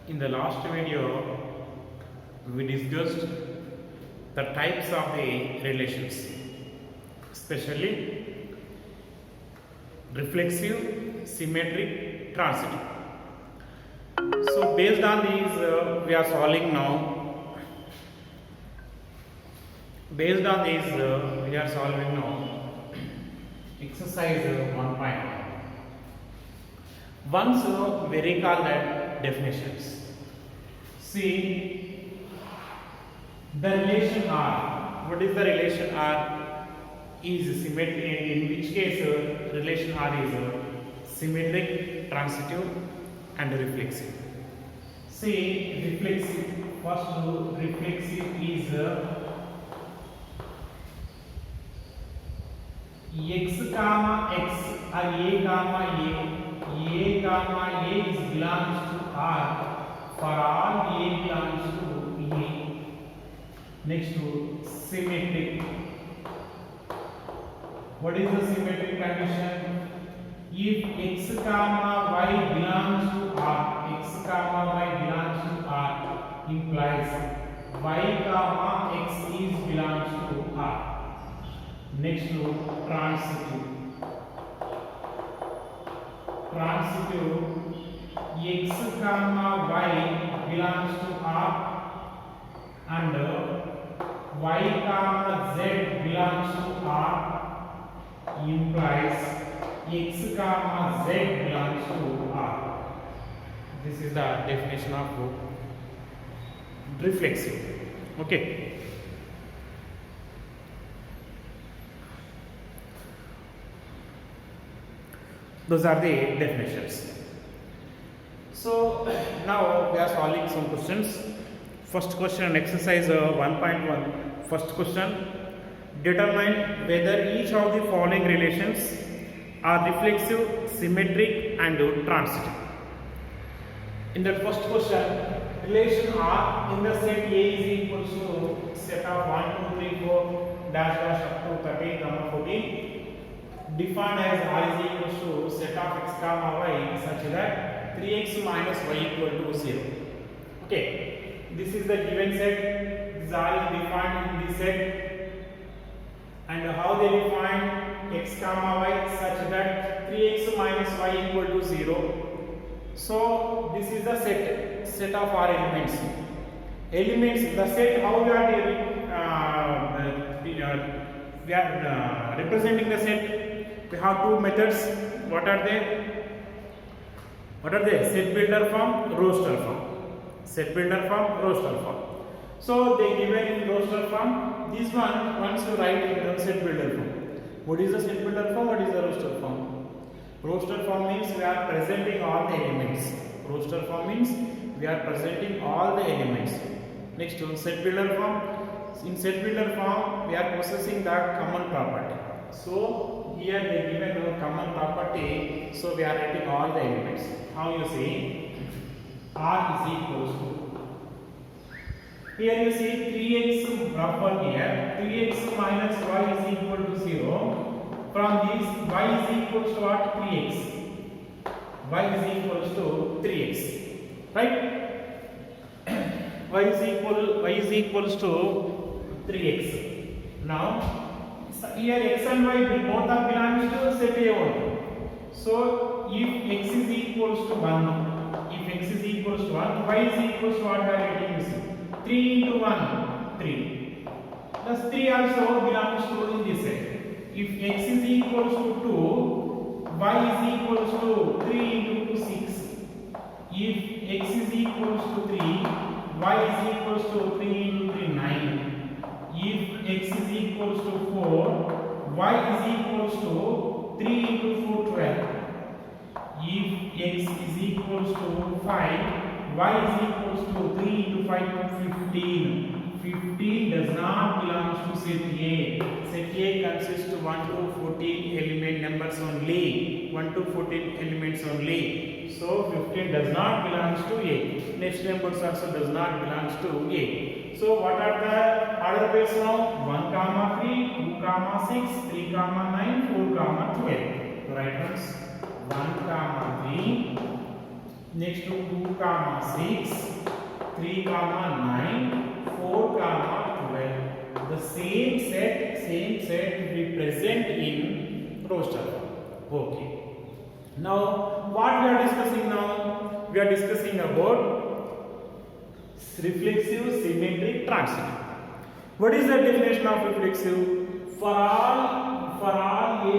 In the last video, we discussed the types of the relations, especially reflexive, symmetric, transitive. So, based on these, we are solving now. Based on these, we are solving now exercise 1.1. Once we recall that definitions. See the relation R. What is the relation R? Is symmetric. In which case relation R is symmetric, transitive, and reflexive. See reflexive. First reflexive is x comma x or a comma a is belongs to R for all a belongs to a. Next to symmetric. What is the symmetric condition? If x comma y belongs to R, x comma y belongs to R implies y comma x is belongs to R. Next to transitive. Transitive, x comma y belongs to R and y comma z belongs to R implies x comma z belongs to R. This is the definition of reflexive. Okay. Those are the definitions. So now we are solving some questions. First question, exercise 1.1. First question, determine whether each of the following relations are reflexive, symmetric, and transitive. In the first question, relation R in the set A is equals to set of 1, 2, 3, 4 dash dash up to 13, 14. Defined as R is equals to set of x comma y such that 3x minus y equal to 0. Okay, this is the given set. This R is defined in this set, and how they define x comma y such that 3x minus y equal to 0. So this is the set of R elements. The set how we are representing the set. We have two methods. What are they? Set builder form, roster form. Set builder form, roster form. So they given in roster form. This one once you write in the set builder form. What is the set builder form? What is the roster form? Roster form means we are presenting all the elements. Roster form means we are presenting all the elements. Next one, set builder form. In set builder form, we are possessing the common property. So here they given a common property, so we are writing all the elements. How you see? R is equals to, here you see 3x proper here, 3x minus y is equal to 0. From this, y is equals to what? 3x. Y is equals to 3x. Right? Y is equals to 3x. Now here x and y both are belongs to set A only. So if x is equals to 1, if x is equals to 1, y is equals to what we are getting? 3 into 1, 3. Thus 3 also belongs to in this set. If x is equals to 2, y is equals to 3 into 2, 6. If x is equals to 3, y is equals to 3 into 3, 9. If x is equals to 4, y is equals to 3 into 4, 12. If x is equals to 5, y is equals to 3 into 5, 15. 15 does not belong to set A. Set A consists of 1 to 14 element numbers only. 1 to 14 elements only. So 15 does not belong to A. Next numbers also does not belong to A. So what are the order base now? 1 comma 3, 2 comma 6, 3 comma 9, 4 comma 12. Right ones. 1 comma 3, next to 2 comma 6, 3 comma 9, 4 comma 12. The same set will be present in roster form. Okay. Now what we are discussing now? We are discussing about reflexive, symmetric, transitive. What is the definition of reflexive? For all A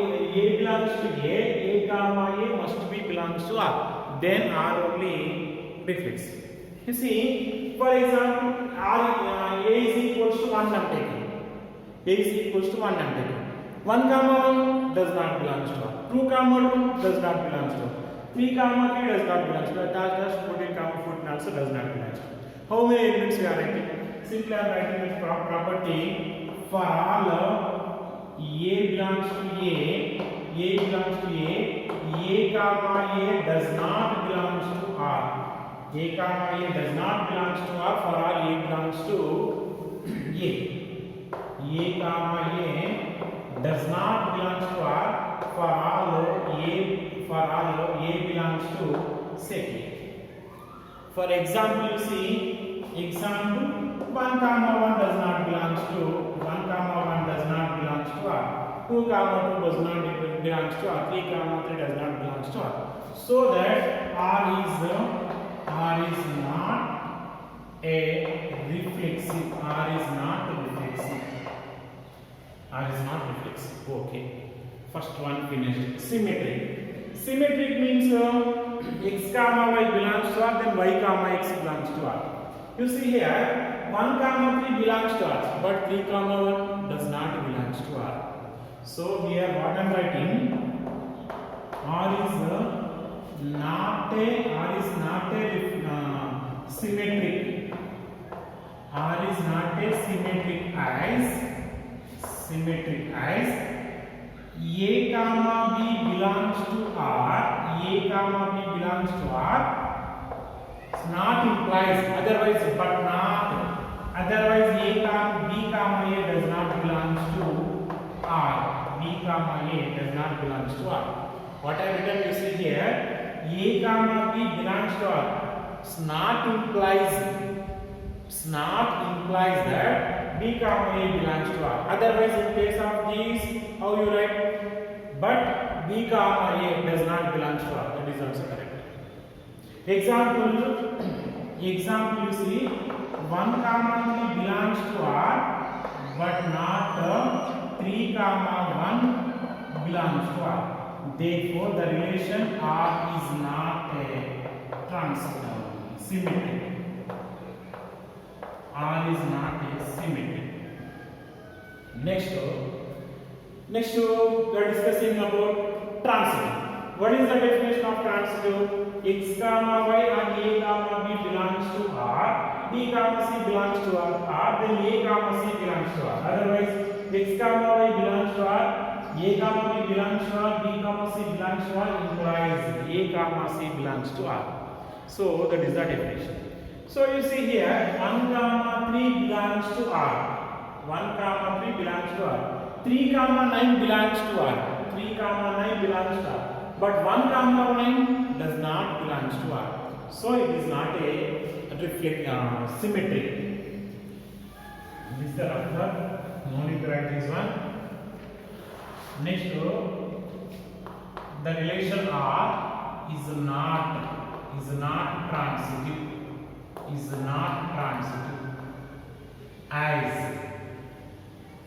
belongs to A comma A must be belongs to R. Then R only reflexive. You see, for example, A is equals to 1 I'm taking. A is equals to 1 I'm taking. 1 comma 1 does not belong to R. 2 comma 2 does not belong to R. 3 comma 3 does not belong to R. Thus 14 comma 14 also does not belong to R. How many elements we are writing? Simply I am writing this property for all A belongs to A belongs to A comma A does not belongs to R. A comma A does not belongs to R for all A belongs to A comma A does not belongs to R for all A belongs to set A. For example, you see, example 1 comma 1 does not belongs to 1 comma 1 does not belongs to R. 2 comma 2 does not belongs to R. 3 comma 3 does not belongs to R. So that R is not a reflexive. R is not reflexive. R is not reflexive. Okay. First one finished. Symmetric. Symmetric means x comma y belongs to R, then y comma x belongs to R. You see here, 1 comma 3 belongs to R, but 3 comma 1 does not belongs to R. So here what I am writing, R is not a symmetric. R is not a symmetric as A comma B belongs to R. A comma B belongs to R. It's not implies otherwise, but not otherwise. B comma A does not belongs to R. B comma A does not belongs to R. What I written you see here, A comma B belongs to R. It's not implies that B comma A belongs to R. Otherwise, in case of these, how you write? But B comma A does not belong to R. That is also correct. Example you see, 1 comma 3 belongs to R, but not 3 comma 1 belongs to R. Therefore, the relation R is not a transitive, symmetric. R is not a symmetric. Next we are discussing about transitive. What is the definition of transitive? X comma y and A comma B belongs to R, B comma C belongs to R, then A comma C belongs to R. Otherwise, X comma y belongs to R, A comma B belongs to R, B comma C belongs to R implies A comma C belongs to R. So that is the definition. So you see here, 1 comma 3 belongs to R. 1 comma 3 belongs to R. 3 comma 9 belongs to R. 3 comma 9 belongs to R. But 1 comma 9 does not belongs to R. So it is not a symmetric. This is the answer. No need to write this one. Next, the relation R is not transitive. Is not transitive as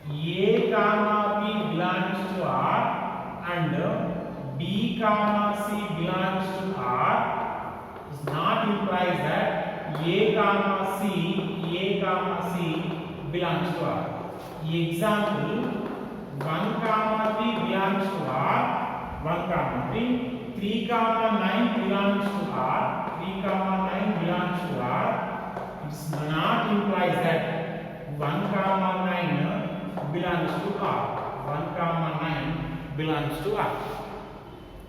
A comma B belongs to R and B comma C belongs to R does not implies that A comma C belongs to R. Example, 1 comma 3 belongs to R, 1 comma 3 comma 9 belongs to R, 3 comma 9 belongs to R. It's not implies that 1 comma 9 belongs to R. 1 comma 9 belongs to R.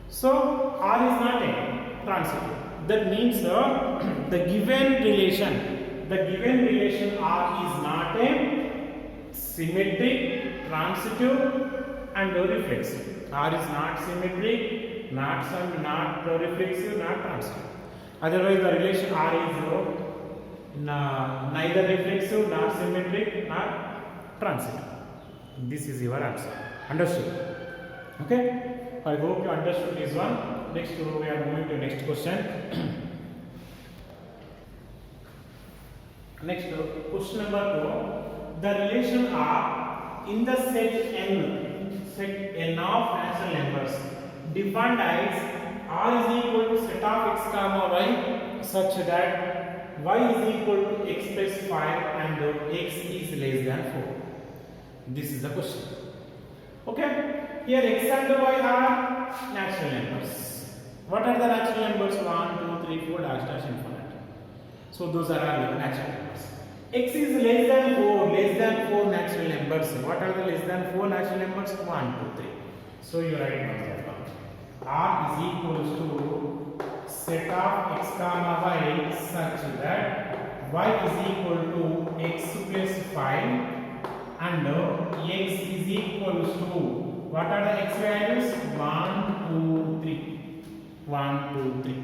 So R is not a transitive. That means the given relation R is not a symmetric, transitive and reflexive. R is not symmetric, not reflexive, not transitive. Otherwise, the relation R is neither reflexive nor symmetric nor transitive. This is your answer. Understood? Okay. I hope you understood this one. Next, we are moving to next question. Next, question number 2. The relation R in the set N of natural numbers defined as R is equal to set of x comma y such that y is equal to x plus 5 and x is less than 4. This is the question. Okay. Here x and y are natural numbers. What are the natural numbers? 1, 2, 3, 4, dash dash infinite. So those are all natural numbers. X is less than 4 natural numbers. What are the less than 4 natural numbers? 1, 2, 3. So you write down that one. R is equals to set of x comma y such that y is equal to x plus 5 and x is equals to, what are the x values? 1, 2, 3. 1, 2, 3.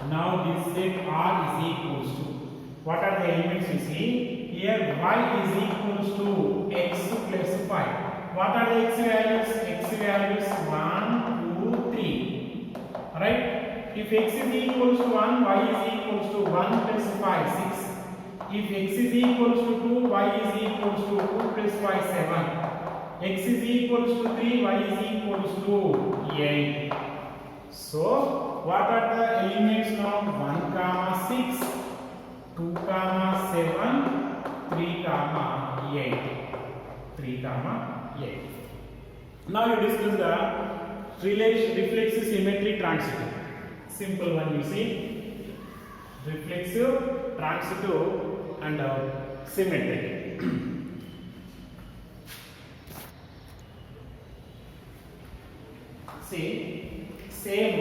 Now this set R is equals to, what are the elements you see? Here y is equals to x plus 5. What are the x values? X values 1, 2, 3. Right? If x is equals to 1, y is equals to 1 plus 5, 6. If x is equals to 2, y is equals to 2 plus 5, 7. X is equals to 3, y is equals to 8. So, what are the elements now? 1, 6, 2, 7, 3, 8. 3, 8. Now you discuss the reflexive, symmetric, transitive. Simple one you see. Reflexive, transitive and symmetric. See, same.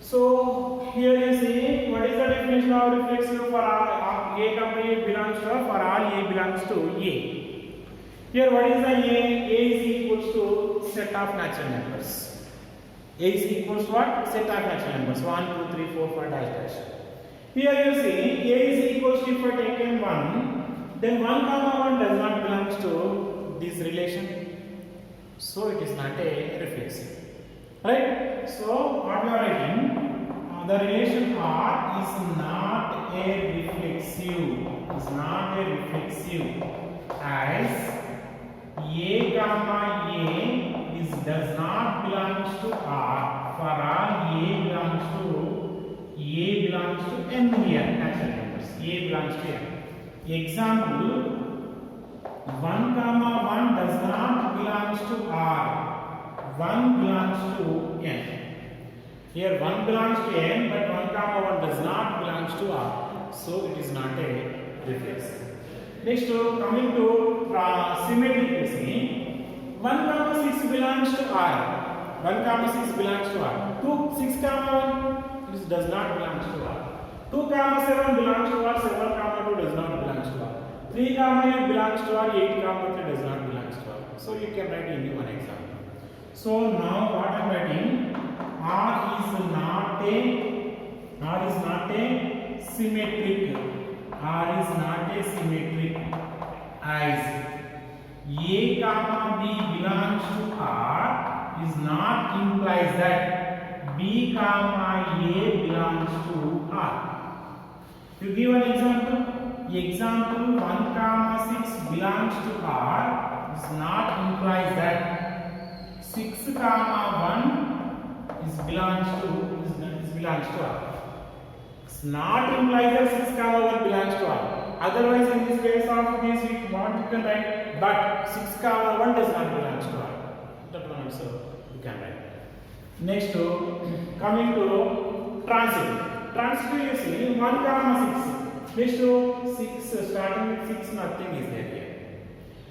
So here you see, what is the definition of reflexive for all A company belongs to, for all A belongs to A. Here what is the A? A is equals to set of natural numbers. A is equals to what? Set of natural numbers. 1, 2, 3, 4, 5, dash dash. Here you see, A is equals to, if I take in 1, then 1 comma 1 does not belong to this relation. So it is not a reflexive. Right? So what we are writing, the relation R is not a reflexive. Is not a reflexive as A comma A is does not belongs to R. For all A belongs to N here, natural numbers. A belongs to N. Example, 1 comma 1 does not belongs to R. 1 belongs to N. Here 1 belongs to N, but 1 comma 1 does not belongs to R. So it is not a reflexive. Next, coming to symmetric, you see, 1 comma 6 belongs to R. 1 comma 6 belongs to R. 6 comma 1 does not belong to R. 2 comma 7 belongs to R. 7 comma 2 does not belong to R. 3 comma 8 belongs to R. 8 comma 3 does not belong to R. So you can write only one example. So now what I am writing, R is not a symmetric. R is not a symmetric as A comma B belongs to R is not implies that B comma A belongs to R. To give an example, 1 comma 6 belongs to R is not implies that 6 comma 1 is belongs to R. It's not implies that 6 comma 1 belongs to R. Otherwise, in this case of this, we want you can write, but 6 comma 1 does not belong to R. That one also you can write. Next, coming to transitive. Transitive, you see 1 comma 6. Next to 6, starting with 6, nothing is there here.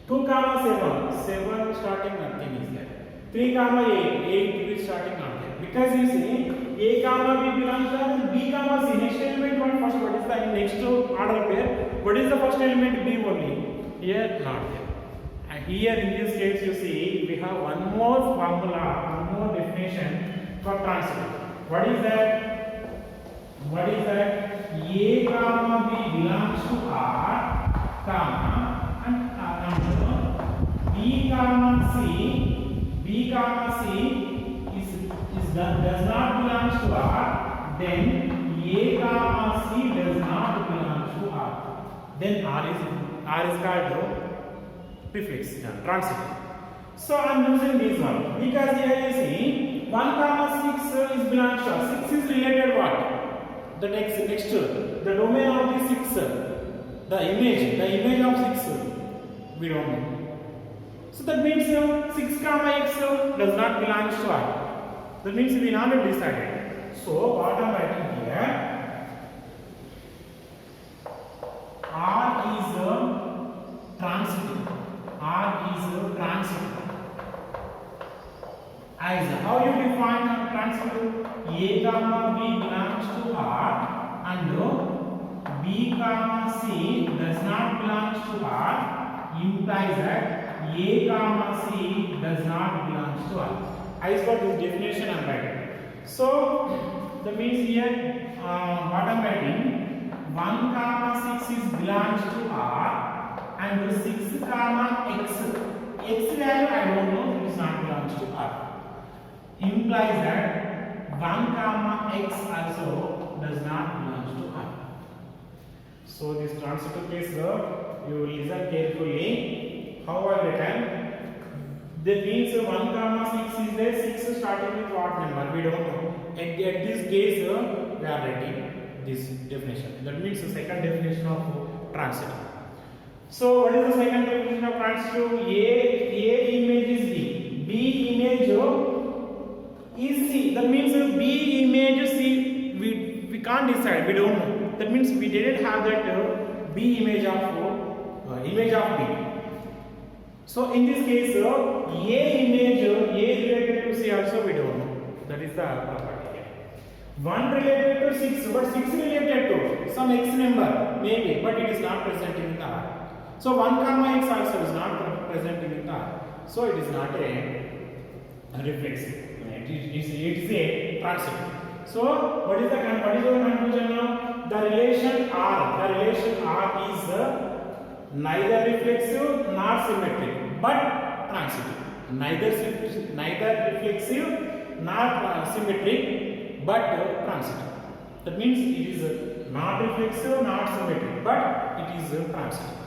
2 comma 7 starting, nothing is there. 3 comma 8 is starting, not there. Because you see, A comma B belongs to R and B comma C. Next element, what is the next order pair? What is the first element? B only. Here, not there. And here in this case, you see, we have one more formula, one more definition for transitive. What is that? A comma B belongs to R, comma and B comma C does not belong to R, then A comma C does not belong to R. Then R is called prefix, transitive. So I am using this one because here you see 1 comma 6 is belongs to R. 6 is related what? The next the domain of the 6, the image of 6 we don't know. So that means 6 comma x does not belong to R. That means we not decided. So what I am writing here, R is transitive. R is transitive. As how you define transitive? A comma B belongs to R and B comma C does not belong to R, implies that A comma C does not belong to R. I got this definition I am writing. So that means here what I am writing, 1 comma 6 is belongs to R and 6 comma x value I don't know, it is not belongs to R, implies that 1 comma x also does not belong to R. So this transitive case you will listen carefully how I written. That means 1 comma 6 is there, 6 starting with what number we don't know, and at this case we are writing this definition. That means the second definition of transitive. So what is the second definition of transitive? A image is B image is C. That means B image C we can't decide, we don't know. That means we didn't have that B image of B. So in this case A image A related to C also we don't know. That is the property here. 1 related to 6, but 6 related to some x number maybe, but it is not presenting in the R. So 1 comma x also is not presenting in the R. So it is not a reflexive. It is a transitive. So what is the conclusion now? The relation R is neither reflexive nor symmetric, but transitive. Neither reflexive nor symmetric, but transitive. That means it is not reflexive, not symmetric, but it is transitive.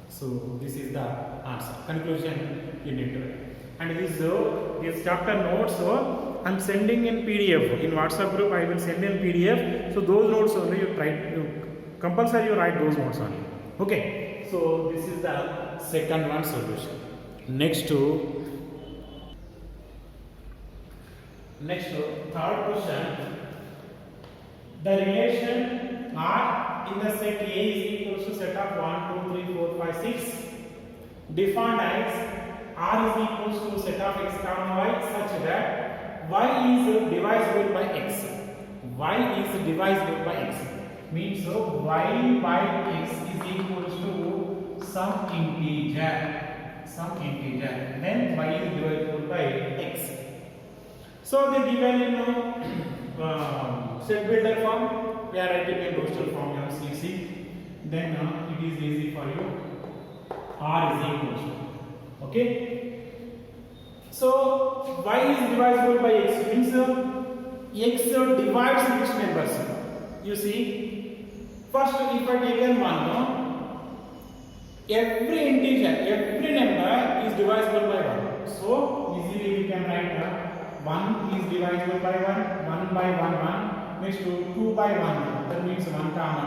So this is the answer. Conclusion you need to write. And this chapter notes I am sending in PDF in WhatsApp group. I will send in PDF. So those notes only you compulsory you write those notes only. Okay. So this is the second one solution. Next third question. The relation R in the set A is equal to set of 1, 2, 3, 4, 5, 6 defined as R is equal to set of x comma y such that y is divisible by x. Y is divisible by x means y by x is equal to some integer, then y is divisible by x. So they given in set builder form, we are writing in Roster form CC. Then it is easy for you. R is equal to, okay. So y is divisible by x means x divides which numbers? You see, first if I take one, every integer, every number is divisible by 1. So easily we can write 1 is divisible by 1, 1 by 1, 1. Next to 2 by 1, that means 1 comma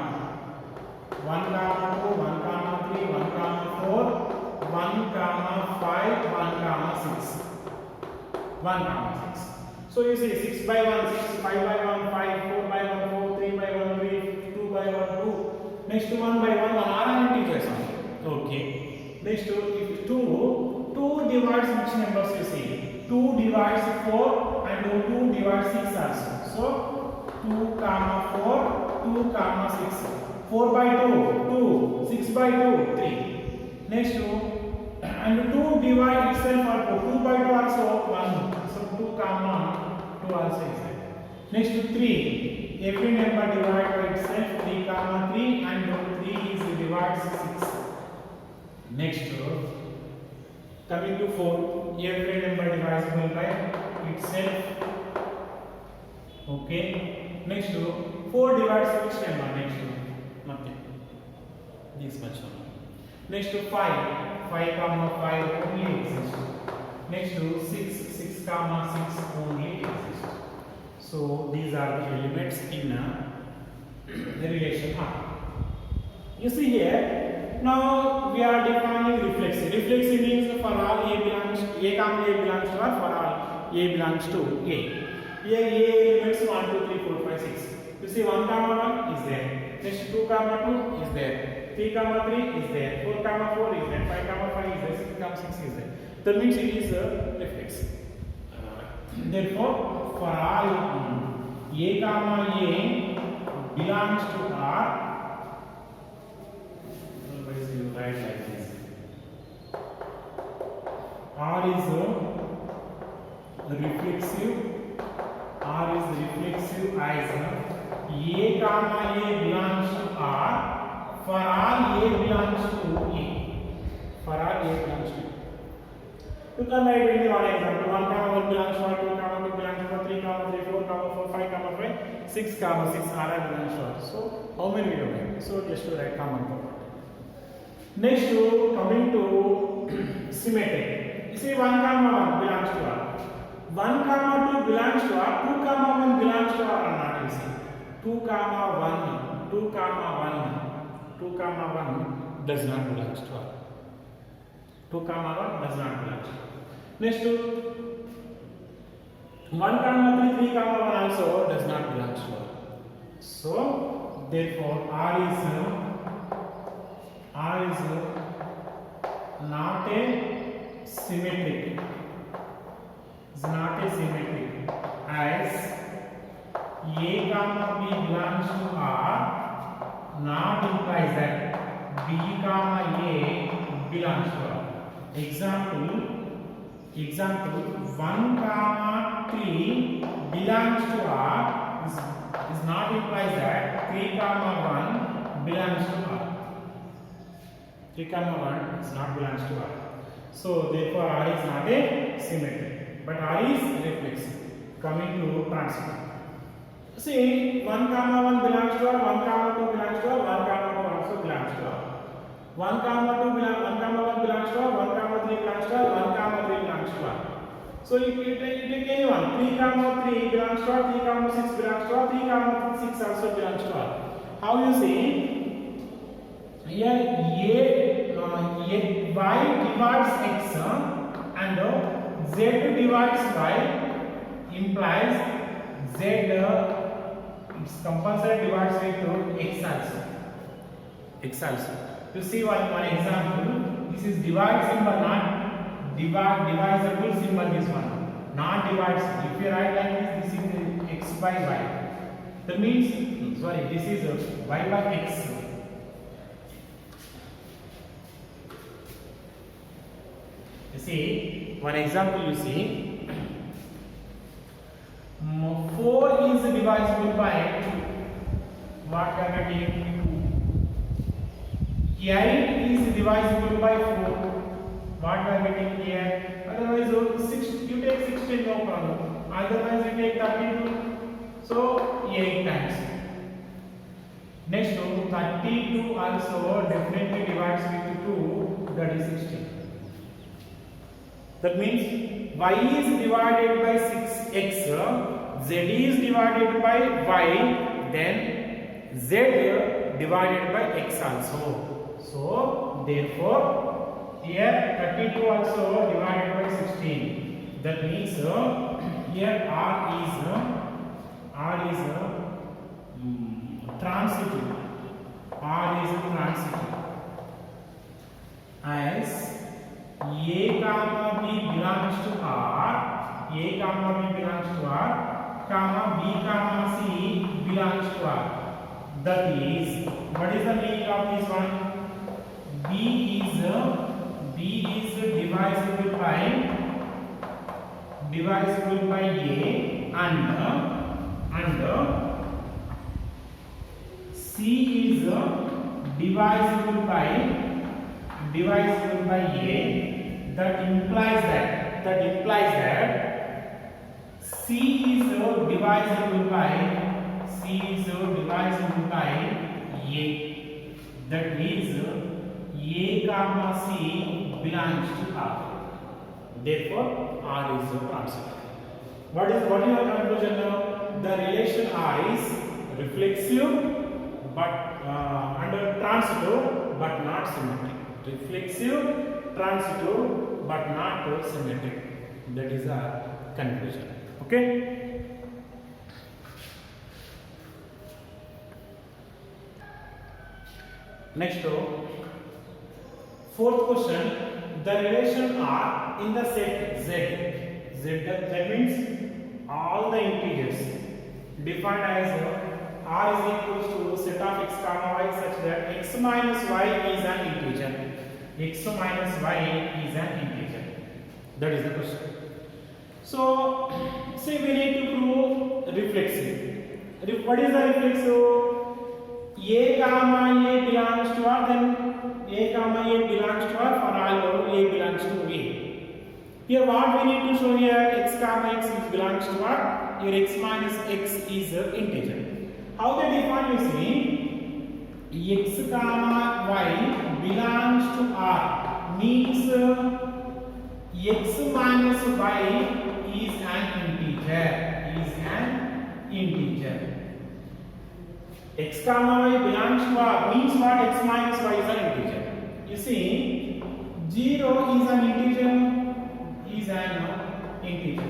2, 1 comma 2, 1 comma 3, 1 comma 4, 1 comma 5, 1 comma 6, 1 comma 6. So you see 6 by 1, 6, 5 by 1, 5, 4 by 1, 4, 3 by 1, 3, 2 by 1, 2. Next to 1 by 1, 1 are integers. Okay. Next to if 2 divides which numbers you see? 2 divides 4 and 2 divides 6 also. So 2 comma 4, 2 comma 6. 4 by 2, 6 by 2, 3. Next to and 2 divide itself also. 2 by 2 also 1. So 2 comma 2 also is there. Next to 3. Every number divided by itself 3 comma Next, coming to 4, every number divisible by itself. Okay. Next, 4 divides which number? Next, nothing. This much only. Next, 5 comma 5 only exists. Next, 6 comma 6 only exists. So these are the elements in the relation R. You see here, now we are defining reflexive. Reflexive means for all A belongs A comma A belongs to R, for all A belongs to A. Here A elements 1, 2, 3, 4, 5, 6. You see 1 comma 1 is there. Next 2 comma 2 is there. 3 comma 3 is there. 4 comma 4 is there. 5 comma 5 is there. 6 comma 6 is there. That means it is reflexive. Therefore, for all A comma A belongs to R, always you write like this. R is reflexive. R is reflexive as A comma A belongs to R for all A belongs to A. For all A belongs to A. You can write only one example. 1 comma 1 belongs to R, 2 comma 2 belongs to R, 3 comma 3, 4 comma 4, 5 comma 5, 6 comma 6 R belongs to R. So how many we have? So just to write common property. Next, coming to symmetry. You see 1 comma 1 belongs to R. 1 comma 2 belongs to R, 2 comma 1 belongs to R or not, you see. 2 comma 1, 2 comma 1, 2 comma 1 does not belong to R. 2 comma 1 does not belong to R. Next, 1 comma 3, 3 comma 1 also does not belong to R. So, therefore, R is not a symmetric. Is not a symmetric as A comma B belongs to R not implies that B comma A belongs to R. Example 1 comma 3 belongs to R is not implies that 3 comma 1 belongs to R. 3 comma 1 is not belongs to R. So therefore R is not a symmetric, but R is reflexive. Coming to transfer. See 1 comma 1 belongs to R, 1 comma 2 belongs to R, 1 comma 2 also belongs to R. 1 comma 1 belongs to R, 1 comma 3 belongs to R, 1 comma 3 belongs to R. So you take anyone. 3 comma 3 belongs to R, 3 comma 6 belongs to R, 3 comma 6 also belongs to R. How you see? Here y divides x and z divides y implies z it's compulsory divides with x also. X also. To see one example, this is divide symbol, not divisible symbol. This one, not divides. If you write like this, this is x by y. That means, sorry, this is y by x. You see, one example you see, 4 is divisible by what we are getting? 8 is divisible by 4. What we are getting here? Otherwise, 6, you take 16, no problem. Otherwise, you take 32. So, 8 times. Next, 32 also definitely divides with 2, that is 16. That means y is divided by 6x, z is divided by y, then z divided by x also. So, therefore, here 32 also divided by 16. That means here R is transitive. R is transitive. As A comma B belongs to R, A comma B belongs to R, comma B comma C belongs to R. That is, what is the meaning of this one? B is divisible by A and C is divisible by divisible by a, that implies that c is divisible by a. That is a comma c belongs to R. Therefore R is a transitive. What is your conclusion now? The relation R is reflexive but and transitive but not symmetric. Reflexive, transitive but not symmetric. That is our conclusion. Okay. Next, fourth question. The relation R in the set Z, that means all the integers defined as R is equals to set of x comma y such that x minus y is an integer. X minus y is an integer. That is the question. So, say we need to prove reflexive. What is the reflexive? A comma a belongs to R, then a comma a belongs to R for all a belongs to a. Here what we need to show here, x comma x belongs to R, here x minus x is an integer. How they define, you see, x comma y belongs to R means x minus y is an integer. X comma y belongs to R means what? X minus y is an integer. You see, 0 is an integer,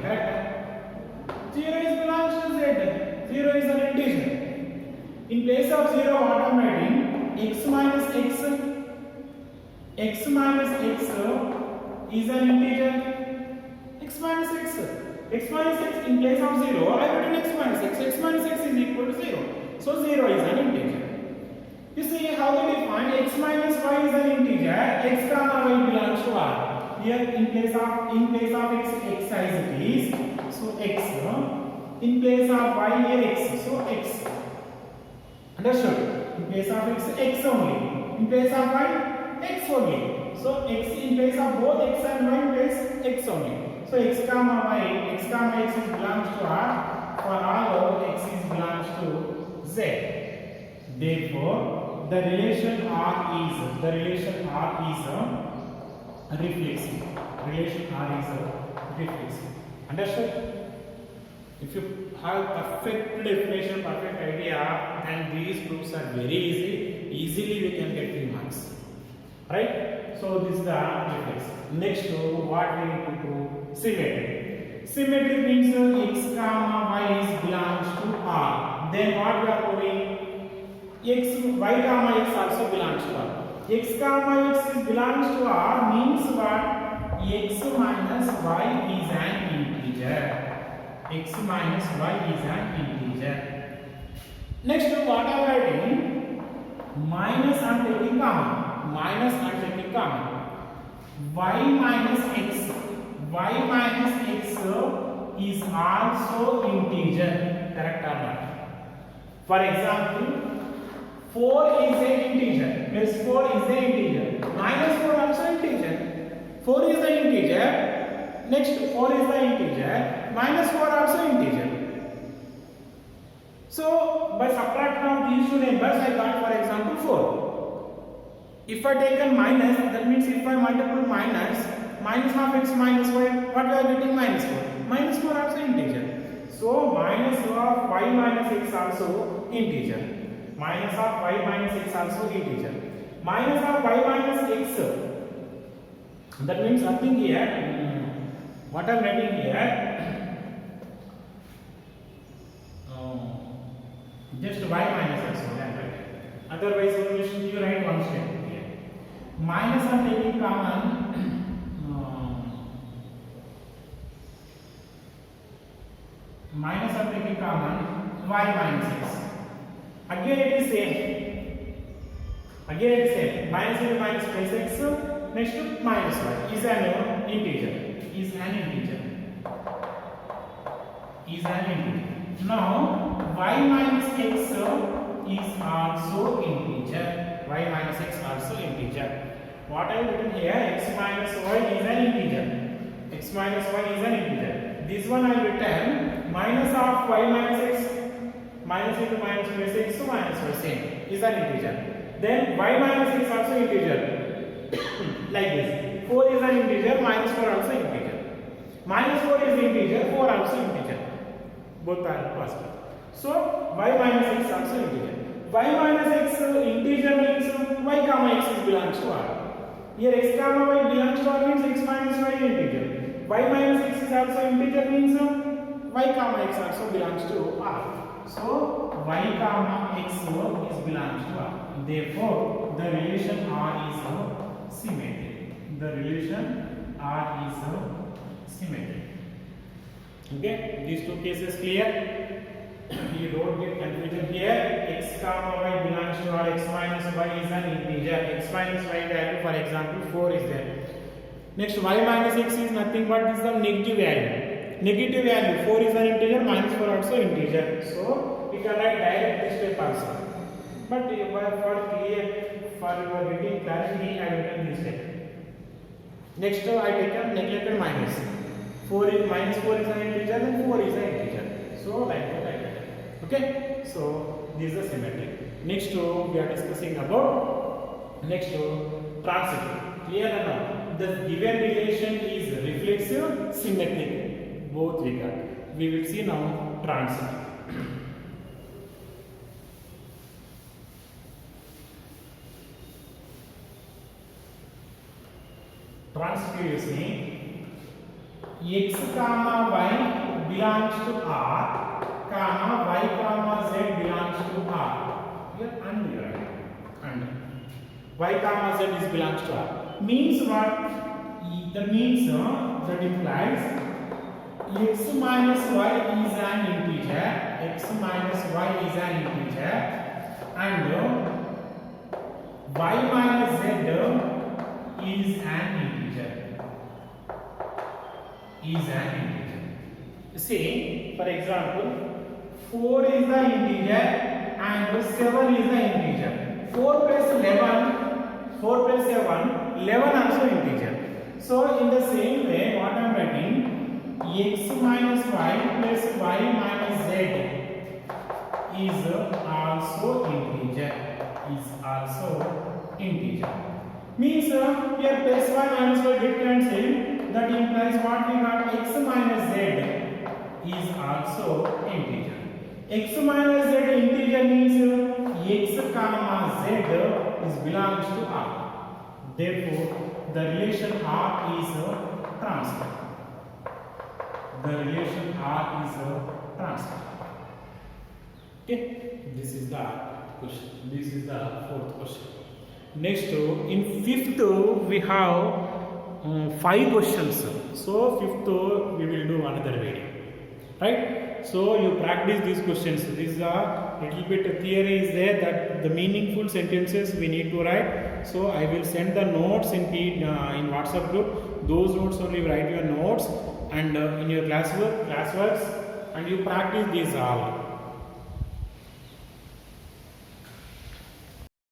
correct? 0 is belongs to Z. 0 is an integer. In place of 0, what am I writing? X minus x is an integer. X minus x in place of 0, I have written x minus x. X minus x is equal to 0. So 0 is an integer. You see how they define x minus y is an integer. X comma y belongs to R. Here in place of x as it is. So x. In place of y here x. So x. Understood? In place of x only. In place of y, x only. So x in place of both x and y place x only. So x comma x is belongs to R. For all x is belongs to Z. Therefore, the relation R is reflexive. Understood? If you have perfect definition, perfect idea, then these proofs are very easy. Easily we can get 3 marks. Right? So this is the reflex. Next, what we need to do? Symmetry. Symmetry means x comma y is belongs to R. Then what we are doing? Y comma x also belongs to R. X comma x is belongs to R means what? X minus y is an integer. X minus y is an integer. Next, what are we doing? Minus and taking comma. Y minus x is also integer. Correct or not? For example, 4 is an integer. Yes, 4 is an integer. Minus 4 also integer. 4 is the integer. Next 4 is the integer. Minus 4 also integer. So by subtracting of these two numbers, I got for example 4. If I take a minus, that means if I multiply minus of x minus y, what we are getting? Minus 4. Minus 4 also integer. So minus of y minus x also integer. Minus of y minus x also integer. Minus of y minus x. That means nothing here. What I am writing here? Just y minus x. Otherwise, you write one step here. Minus I'm taking common. Minus I'm taking common. Y minus x. Again it is same. Minus into minus plus x. Next to minus y is an integer. Now y minus x is also integer. What I have written here, x minus y is an integer. X minus y is an integer. This one I have written minus of y minus x. Minus into minus plus x to minus y same is an integer. Then y minus x also integer. Like this. 4 is an integer, minus 4 also integer. Minus 4 is integer, 4 also integer. Both are possible. So y minus x also integer. Y minus x integer means y comma x belongs to R. Here x comma y belongs to R means x minus y integer. Y minus x is also integer means y comma x also belongs to R. So y comma x is belongs to R. Therefore, the relation R is symmetric. The relation R is symmetric. Okay, these two cases clear. You don't get confusion here. X comma y belongs to R. X minus y is an integer. X minus y value, for example, 4 is there. Next, y minus x is nothing but this is the negative value. Negative value 4 is an integer, minus 4 also integer. So we can write direct this step also. But for your getting clarity, I will written this step. Next, I take neglected minus. 4 is minus 4 is an integer, then 4 is an integer. So like that. Okay. So this is the symmetric. Next, we are discussing about transitive. Clear enough? The given relation is reflexive, symmetric, both we got. We will see now transitive. Transitive is saying x comma y belongs to R, comma y comma z belongs to R. Here and here and y comma z is belongs to R. Means what? That means that implies x minus y is an integer, x minus y is an integer, and y minus z is an integer. See, for example, 4 is the integer and 7 is the integer. 4 plus 11, 4 plus 7, 11 also integer. So in the same way, what I am writing, x minus y plus y minus z is also integer. Means here plus y minus y get cancelled. That implies what we got, x minus z is also integer. X minus z integer means x comma z is belongs to R. Therefore, the relation R is transitive. Okay, this is the question. This is the fourth question. Next, in fifth we have 5 questions. So fifth we will do another video, right? So you practice these questions. This is a little bit theory is there, that the meaningful sentences we need to write. So I will send the notes in WhatsApp group. Those notes only write your notes and in your classworks, and you practice these all.